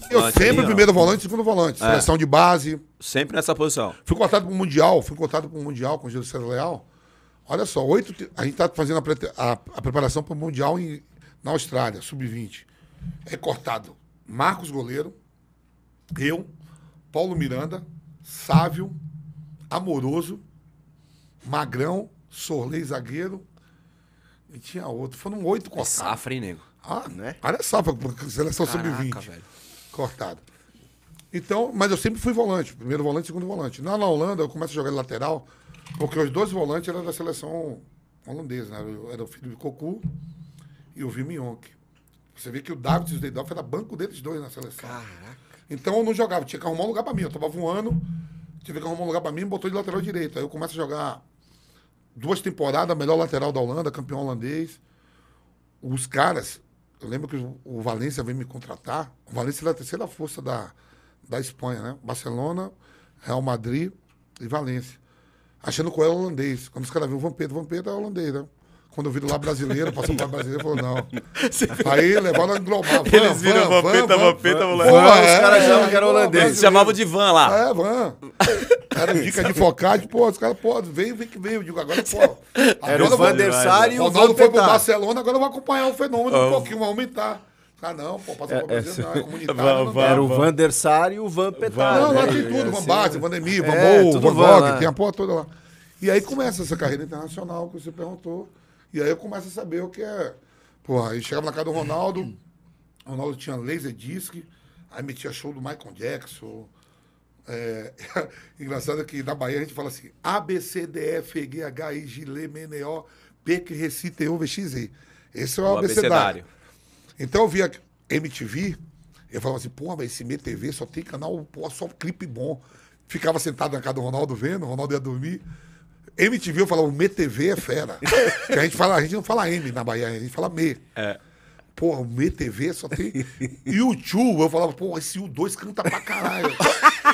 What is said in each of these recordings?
Eu Volante sempre ali, ó. primeiro volante, segundo volante. Seleção de base. Sempre nessa posição. Fui cotado para o Mundial, com o Gil César Leal. Olha só, a gente está fazendo a preparação para o Mundial na Austrália, sub-20. É cortado Marcos Goleiro, eu, Paulo Miranda, Sávio, Amoroso, Magrão, Sorley zagueiro e tinha outro. Foram 8 É cortados. safra, hein, nego? Ah, né? olha safra, seleção sub-20. Caraca, velho. Cortado. Então, mas eu sempre fui volante, primeiro volante, segundo volante. Na Holanda, eu começo a jogar de lateral, porque os dois volantes eram da seleção holandesa, né? Era o filho de Cocu e o Wim Jonk. Você vê que o David e o Deidorf era banco deles dois na seleção. Caraca. Então eu não jogava, tinha que arrumar um lugar pra mim. Eu tava voando, tive que arrumar um lugar pra mim e botou de lateral direito. Aí eu começo a jogar 2 temporadas, melhor lateral da Holanda, campeão holandês. Os caras, eu lembro que o Valência veio me contratar. O Valência era a terceira força da Espanha, né? Barcelona, Real Madrid e Valência. Achando que eu era holandês. Quando os caras viram o Vampeta é holandês, né? Quando eu vi lá brasileiro, passou para brasileiro, falou, não. Aí levaram a englobar. Eles viram Vampeta, moleque. Os caras achavam que era holandês. Eles chamavam de van lá. É, van. Era dica de focade, pô, os caras, pô, veio que veio. Eu digo, agora, pô. Era o Van der Sar e O o Ronaldo foi pro Vampeta. Barcelona, agora eu vou acompanhar o fenômeno um pouquinho, vai aumentar. Ah, não, pô, passa pra Brasil, não, é comunitário. Não, Era o Van der Sar e o Vampeta. não, lá né? tem tudo, Van Assim, Basten, Van Demir, Van É, Bol, tudo Van Van lá. Gogh, tem a porra toda lá. E aí começa essa carreira internacional que você perguntou. E aí eu começo a saber o que é. Porra, aí chegava na casa do Ronaldo, o Ronaldo tinha laser disc, aí metia show do Michael Jackson. É, engraçado que na Bahia a gente fala assim: A, B, C, D, F, E, G, H, I, J, L, M, N, O, P, Q, R, S, T, U, V, X, Z. Esse é o abecedário. Então eu via MTV, eu falava assim, porra, esse MTV só tem canal, porra, só clipe bom. Ficava sentado na casa do Ronaldo vendo, o Ronaldo ia dormir. MTV eu falava, o MTV é fera. Que a gente não fala M na Bahia, a gente fala Me. É. Porra, o MTV só tem. E o Tchu, eu falava, pô, esse U2 canta pra caralho.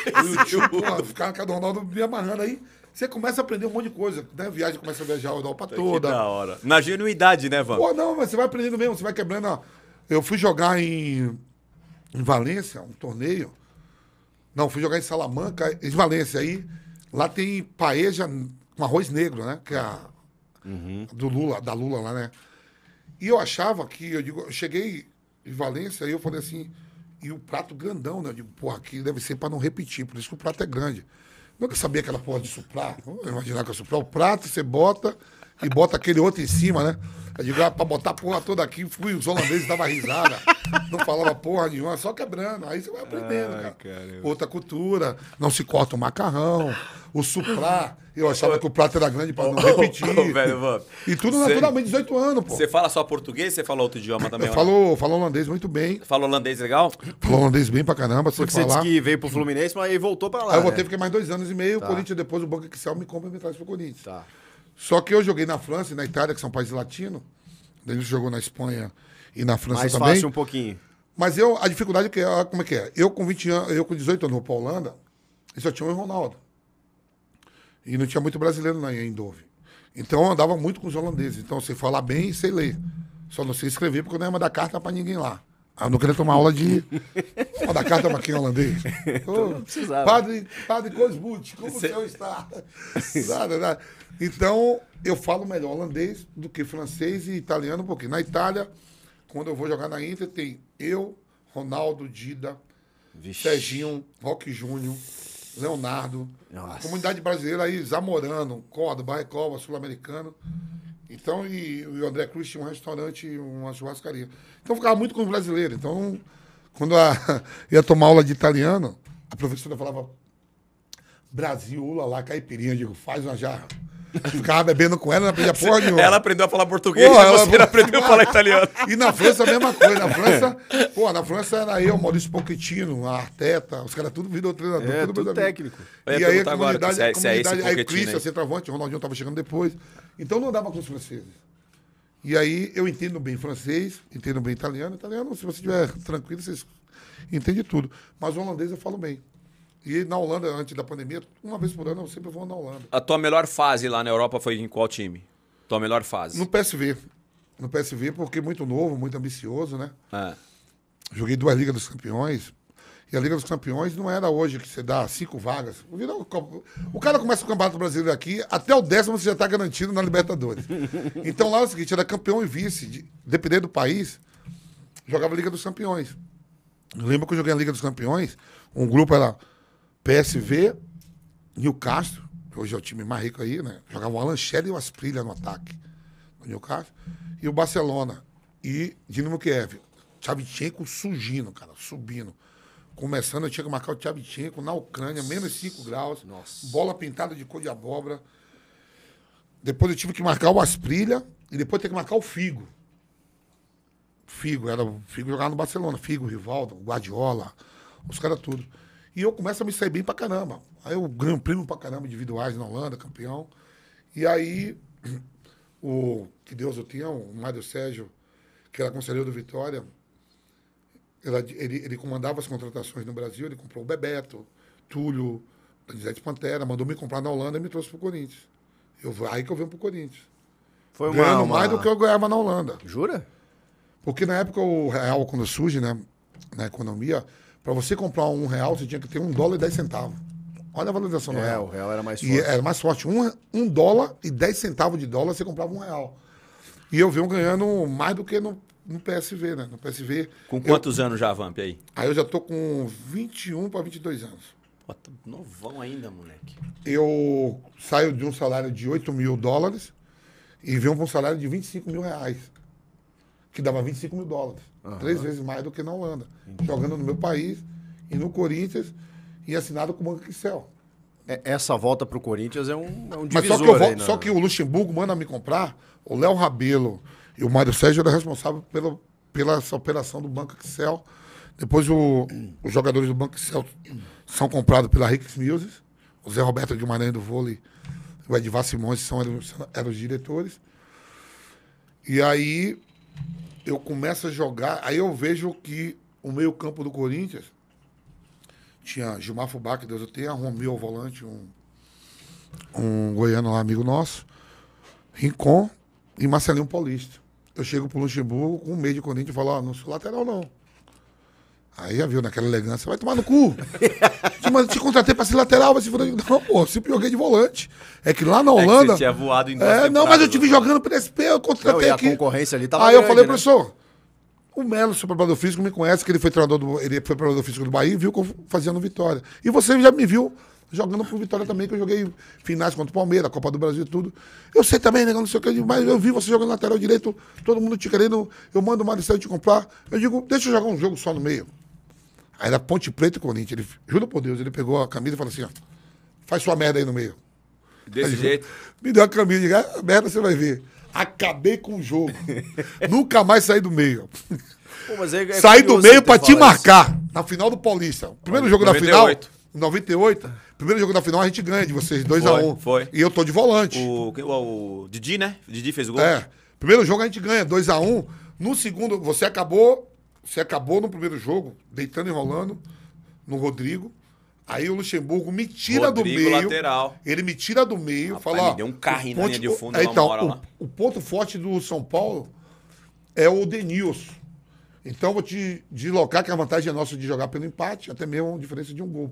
E o Tchu, porra, ficava na casa do Ronaldo me amarrando aí. Você começa a aprender um monte de coisa, né? Viagem, começa a viajar a Europa Que toda. da hora. Na genuidade, né, Van? Pô, não, mas você vai aprendendo mesmo, você vai quebrando. Ó. Eu fui jogar em Valência, um torneio. Não, fui jogar em Salamanca, em Valência. Aí, lá tem paeja com arroz negro, né? Que é a do Lula, da Lula lá, né? E eu achava que, eu cheguei em Valência e eu falei assim, e o prato grandão, né? Eu digo, porra, aqui deve ser para não repetir, por isso que o prato é grande. Nunca sabia aquela porra de suprar. Vamos imaginar que é suprar o prato, você bota e bota aquele outro em cima, né? Eu digo, pra botar a porra toda aqui, fui, os holandeses davam risada, não falava porra nenhuma, só quebrando. Aí você vai aprendendo, cara. Outra cultura, não se corta o macarrão, o suprar. Eu achava que o prato era grande pra não repetir. Velho, Van. E tudo naturalmente, 18 anos, pô. Você fala só português? Você fala outro idioma também? Eu ou não? falo holandês muito bem. Fala holandês legal? Falo holandês bem pra caramba, sem Porque você falar. disse que veio pro Fluminense, mas aí voltou pra lá. Aí eu voltei, né? fiquei mais 2 anos e meio, o Corinthians depois, o Banco Excel me compra e me traz pro Corinthians. Tá. Só que eu joguei na França e na Itália, que são países latinos. Ele jogou na Espanha e na França Mais também. fácil um pouquinho. Mas a dificuldade é que, como é que é? Eu com 20 anos, eu com 18 anos vou pra Holanda, e só tinha o Ronaldo. E não tinha muito brasileiro lá em Eindhoven. Então eu andava muito com os holandeses. Então eu sei falar bem e sei ler. Só não sei escrever porque eu não ia mandar carta pra ninguém lá. Eu não queria tomar aula de. Mandar carta pra quem é holandês. Não precisava. Padre Cosbut, como o senhor está? Nada. Então, eu falo melhor holandês do que francês e italiano, porque na Itália, quando eu vou jogar na Inter, tem eu, Ronaldo, Dida, Serginho, Roque Júnior, Leonardo, Nossa. comunidade brasileira aí, Zamorano, Córdoba, Recoba, Sul-Americano. Então, e o André Cruz tinha um restaurante, uma churrascaria. Então, eu ficava muito com os brasileiros. Então, quando ia tomar aula de italiano, a professora falava Brasil, lá, caipirinha. Eu digo, faz uma jarra. Ficava bebendo com ela, não aprendia porra nenhuma. Ela aprendeu a falar português Porra, e você aprendeu a falar italiano. E na França a mesma coisa. Na França era eu, Maurício Pochettino, a Arteta, os caras tudo virou treinador. É, tudo tudo meus amigos. técnico. Eu ia E aí a perguntar agora comunidade, se é esse aí Pochettino Christian, aí. centroavante, o Ronaldinho estava chegando depois. Então não andava com os franceses. E aí eu entendo bem francês, entendo bem italiano. Italiano, se você estiver tranquilo, você entende tudo. Mas o holandês eu falo bem. E na Holanda, antes da pandemia, uma vez por ano eu sempre vou na Holanda. A tua melhor fase lá na Europa foi em qual time? Tua melhor fase? No PSV. No PSV, porque muito novo, muito ambicioso, né? Ah. Joguei 2 Ligas dos Campeões. E a Liga dos Campeões não era hoje que você dá 5 vagas. O cara começa o Campeonato Brasileiro aqui, até o 10º você já está garantido na Libertadores. Então lá é o seguinte, era campeão e vice. Dependendo do país, jogava a Liga dos Campeões. Eu lembro que eu joguei a Liga dos Campeões, um grupo era PSV, Newcastle, que hoje é o time mais rico aí, né? Jogava o Alan Shearer e o Asprilla no ataque, no Newcastle. E o Barcelona e Dinamo Kiev. Tchevchenko surgindo, cara, subindo. Começando, eu tinha que marcar o Tchevchenko na Ucrânia, menos 5 graus. Nossa. Bola pintada de cor de abóbora. Depois eu tive que marcar o Asprilla e depois ter que marcar o Figo. O Figo jogava no Barcelona. Figo, Rivaldo, Guardiola, os caras tudo. E eu começo a me sair bem pra caramba. Aí eu ganho prêmio pra caramba individuais na Holanda, campeão. E aí, que Deus eu tinha, o Mário Sérgio, que era conselheiro do Vitória, ele comandava as contratações no Brasil, ele comprou o Bebeto, Túlio, Donizete Pantera, mandou me comprar na Holanda e me trouxe pro Corinthians. Aí que eu venho pro Corinthians. Foi Ganhando mais do que eu ganhava na Holanda. Jura? Porque na época o real, quando surge, né, na economia, para você comprar R$1, você tinha que ter $1,10. Olha a valorização do real. O real era mais forte. E era mais forte. $1,10 de dólar você comprava R$1. E eu venho ganhando mais do que no PSV, né? No PSV. Com quantos anos já, Vamp, aí? Aí eu já tô com 21 para 22 anos. Pô, tá novão ainda, moleque. Eu saio de um salário de $8.000 e venho para um salário de R$25.000. Que dava $25.000. 3 vezes mais do que na Holanda. Jogando no meu país e no Corinthians e assinado com o Banco Excel. Essa volta pro Corinthians é um Mas divisor só que, eu volto, aí, só que o Luxemburgo manda me comprar, o Léo Rabelo e o Mário Sérgio eram responsáveis pela essa operação do Banco Excel. Depois os jogadores do Banco Excel são comprados pela Rix Music, o Zé Roberto Guimarães do vôlei, o Edvar Simões eram os diretores. E aí eu começo a jogar, aí eu vejo que o meio-campo do Corinthians tinha Gilmar Fubá, que Deus eu tenha, Romeu ao volante, um goiano lá, amigo nosso, Rincon e Marcelinho Paulista. Eu chego pro Luxemburgo com um meio de Corinthians e falo, não sou lateral não. Aí já viu, naquela elegância, vai tomar no cu. Mas te contratei pra ser lateral, vai se furar. Não, pô, sempre joguei de volante. É que lá na Holanda... você tinha voado em 2 não, mas eu temporadas, tive jogando PSP, eu contratei e a aqui. concorrência ali tava Aí eu grande, falei, né? professor, o Melo, seu preparador físico, me conhece, que ele foi preparador físico do Bahia e viu que eu fazia no Vitória. E você já me viu jogando pro Vitória também, que eu joguei finais contra o Palmeiras, Copa do Brasil e tudo. Eu sei também, negão, não sei o que, mas eu vi você jogando lateral direito, todo mundo te querendo, eu mando o Marcelo te comprar. Eu digo, deixa eu jogar um jogo só no meio. Aí era Ponte Preta e Corinthians. Ele, juro por Deus, ele pegou a camisa e falou assim, ó, faz sua merda aí no meio. Desse jeito. Me deu a camisa, diga, merda você vai ver. Acabei com o jogo. Nunca mais saí do meio. Pô, mas é Saí do curioso meio você pra ter te falado marcar. Na final do Paulista. O primeiro jogo da final, 98. em 98, primeiro jogo da final a gente ganha de vocês, 2-1. Foi. E eu tô de volante. O Didi, né? O Didi fez o gol. Primeiro jogo a gente ganha, 2-1. No segundo, você acabou no primeiro jogo, deitando e rolando no Rodrigo. Aí o Luxemburgo me tira Rodrigo, do meio. lateral. Ele me tira do meio, Rapaz, fala, ó, me deu um carrinho na linha de fundo, então, uma hora lá. o ponto forte do São Paulo é o Denilson. Então eu vou te deslocar, que a vantagem é nossa de jogar pelo empate, até mesmo a diferença de um gol.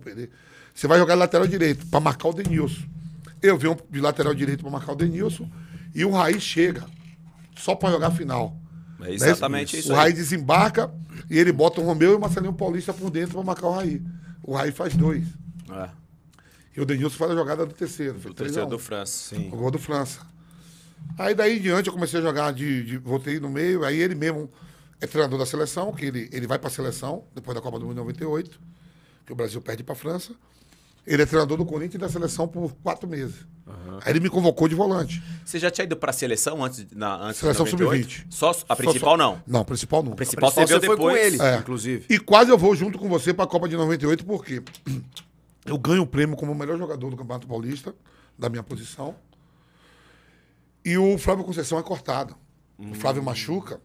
Você vai jogar lateral direito para marcar o Denilson. Eu venho de lateral direito para marcar o Denilson e o Raí chega só para jogar a final. É exatamente isso O aí. Raí desembarca e ele bota o Romeu e o Marcelinho Paulista por dentro para marcar o Raí. O Raí faz 2. É. E o Denilson faz a jogada do terceiro. O terceiro do França. Sim. O gol do França. Aí daí em diante eu comecei a jogar, voltei no meio, aí ele mesmo é treinador da seleção, que ele vai para a seleção, depois da Copa do Mundo de 98, que o Brasil perde para a França. Ele é treinador do Corinthians e da seleção por 4 meses. Aí ele me convocou de volante. Você já tinha ido pra seleção antes Seleção de 98? sub-20. Só a principal não? Não, a principal não. A principal Você você viu foi depois. com ele, É. inclusive. E quase eu vou junto com você para a Copa de 98, porque eu ganho o prêmio como o melhor jogador do Campeonato Paulista, da minha posição. E o Flávio Conceição é cortado. O Flávio machuca.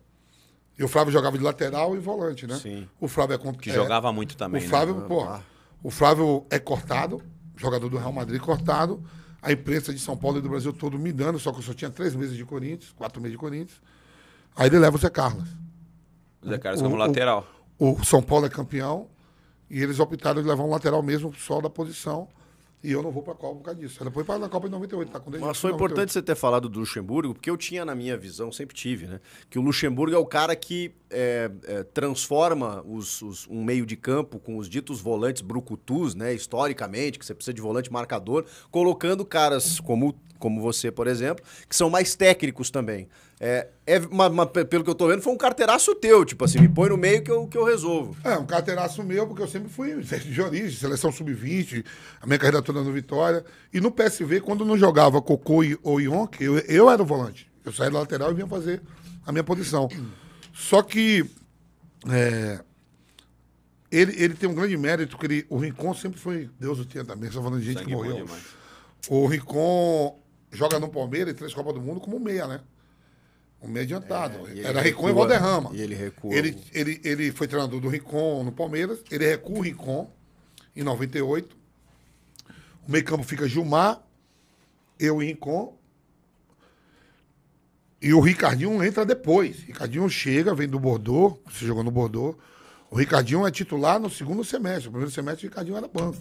E o Flávio jogava de lateral e volante, né? Sim. O Flávio Que jogava muito também, O Flávio, né? o Flávio é cortado, jogador do Real Madrid cortado. A imprensa de São Paulo e do Brasil todo me dando, só que eu só tinha 3 meses de Corinthians, 4 meses de Corinthians. Aí ele leva o Zé Carlos. O Zé Carlos como lateral. o São Paulo é campeão e eles optaram de levar um lateral mesmo só da posição. E eu não vou pra Copa por causa disso. Ela foi para a Copa de 98, tá com Mas foi importante você ter falado do Luxemburgo, porque eu tinha na minha visão, sempre tive, né? Que o Luxemburgo é o cara que transforma um meio de campo com os ditos volantes brucutus, né? Historicamente, que você precisa de volante marcador, colocando caras como você, por exemplo, que são mais técnicos também. Pelo que eu tô vendo, foi um carteiraço teu, tipo assim, me põe no meio que eu resolvo. Um carteiraço meu, porque eu sempre fui de origem, seleção sub-20, a minha carreira toda no Vitória. E no PSV, quando não jogava Cocô ou Ionk, eu era o volante. Eu saía da lateral e vinha fazer a minha posição. Só que ele tem um grande mérito, que o Rincon sempre foi, Deus o tenha também, só falando de gente Sangue que bom morreu. demais. O Rincon joga no Palmeiras e 3 Copas do Mundo como meia, né? Um meio adiantado. Era Rincon e Valderrama. E ele recua. Ele foi treinador do Rincon no Palmeiras. Ele recua o Rincon em 98. O meio campo fica Gilmar, eu e Rincon. E o Ricardinho entra depois. Ricardinho chega, vem do Bordeaux. Você jogou no Bordeaux. O Ricardinho é titular no segundo semestre. No primeiro semestre, o Ricardinho era banco.